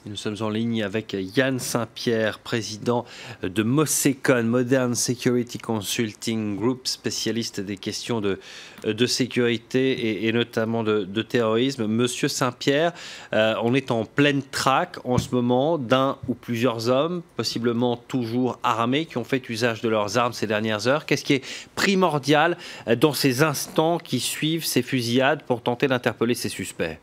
Nous sommes en ligne avec Yann Saint-Pierre, président de MOSECON, Modern Security Consulting Group, spécialiste des questions de sécurité et notamment de terrorisme. Monsieur Saint-Pierre, on est en pleine traque en ce moment d'un ou plusieurs hommes, possiblement toujours armés, qui ont fait usage de leurs armes ces dernières heures. Qu'est-ce qui est primordial dans ces instants qui suivent ces fusillades pour tenter d'interpeller ces suspects ?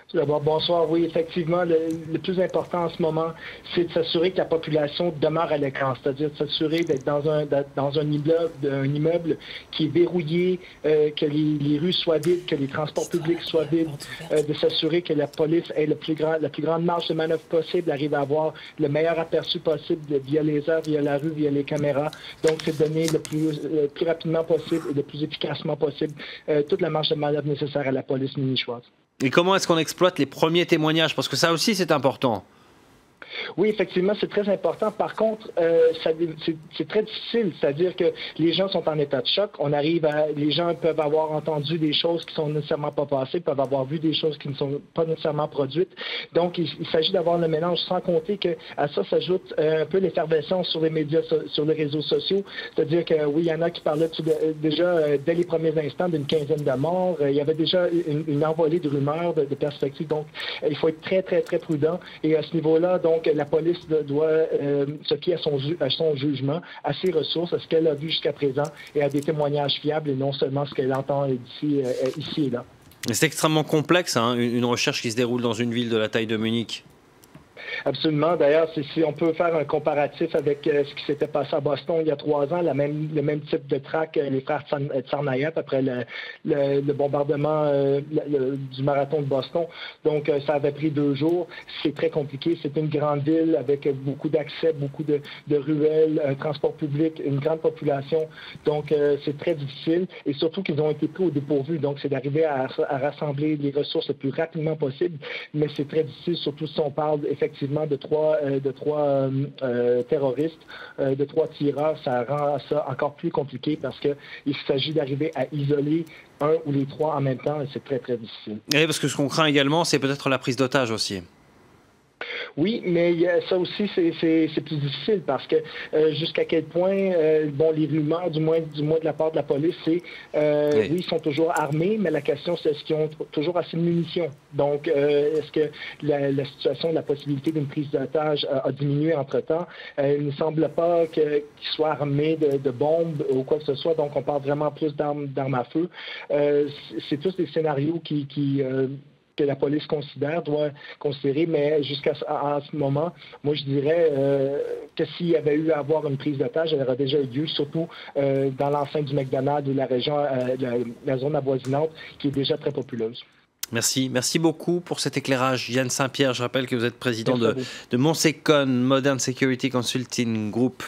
Tout d'abord, bonsoir. Oui, effectivement, le plus important en ce moment, c'est de s'assurer que la population demeure à l'écran, c'est-à-dire de s'assurer d'être dans un immeuble qui est verrouillé, que les rues soient vides, que les transports publics soient vides, de s'assurer que la police ait la plus grande marge de manœuvre possible, arrive à avoir le meilleur aperçu possible via les heures, via la rue, via les caméras. Donc, c'est de donner le plus rapidement possible et le plus efficacement possible toute la marge de manœuvre nécessaire à la police minichoise. Et comment est-ce qu'on exploite les premiers témoignages? Parce que ça aussi, c'est important. Oui, effectivement, c'est très important. Par contre, c'est très difficile. C'est-à-dire que les gens sont en état de choc. Les gens peuvent avoir entendu des choses qui ne sont nécessairement pas passées, peuvent avoir vu des choses qui ne sont pas nécessairement produites. Donc, il s'agit d'avoir le mélange, sans compter qu'à ça s'ajoute un peu l'effervescence sur les médias, sur les réseaux sociaux. C'est-à-dire que oui, il y en a qui parlaient déjà dès les premiers instants d'une quinzaine de morts. Il y avait déjà une envolée de rumeurs, de perspectives. Donc, il faut être très, très, très prudent. Et à ce niveau-là, donc, la police doit se fier à son jugement, à ses ressources, à ce qu'elle a vu jusqu'à présent et à des témoignages fiables et non seulement ce qu'elle entend ici et là. C'est extrêmement complexe, hein, une recherche qui se déroule dans une ville de la taille de Munich. Absolument. D'ailleurs, si on peut faire un comparatif avec ce qui s'était passé à Boston il y a 3 ans, le même type de traque, les frères Tsarnaev, après le bombardement du marathon de Boston. Donc, ça avait pris 2 jours. C'est très compliqué. C'est une grande ville avec beaucoup d'accès, beaucoup de ruelles, un transport public, une grande population. Donc, c'est très difficile. Et surtout qu'ils ont été pris au dépourvu. Donc, c'est d'arriver à rassembler les ressources le plus rapidement possible. Mais c'est très difficile, surtout si on parle effectivement de trois terroristes, de 3 tireurs. Ça rend ça encore plus compliqué parce qu'il s'agit d'arriver à isoler un ou les 3 en même temps et c'est très, très difficile. Et parce que ce qu'on craint également, c'est peut-être la prise d'otages aussi. Oui, mais ça aussi, c'est plus difficile parce que jusqu'à quel point, les rumeurs, du moins de la part de la police, c'est, oui, ils sont toujours armés, mais la question, c'est est-ce qu'ils ont toujours assez de munitions? Donc, est-ce que la situation, la possibilité d'une prise d'otage a diminué entre-temps? Il ne semble pas qu'ils soient armés de bombes ou quoi que ce soit, donc on parle vraiment plus d'armes à feu. C'est tous des scénarios que la police doit considérer, mais jusqu'à ce moment, moi je dirais que s'il y avait eu à avoir une prise d'otage, elle aurait déjà eu lieu, surtout dans l'enceinte du McDonald's ou la région, la zone avoisinante, qui est déjà très populeuse. Merci beaucoup pour cet éclairage. Yann Saint-Pierre, je rappelle que vous êtes président de MOSECON, Modern Security Consulting Group.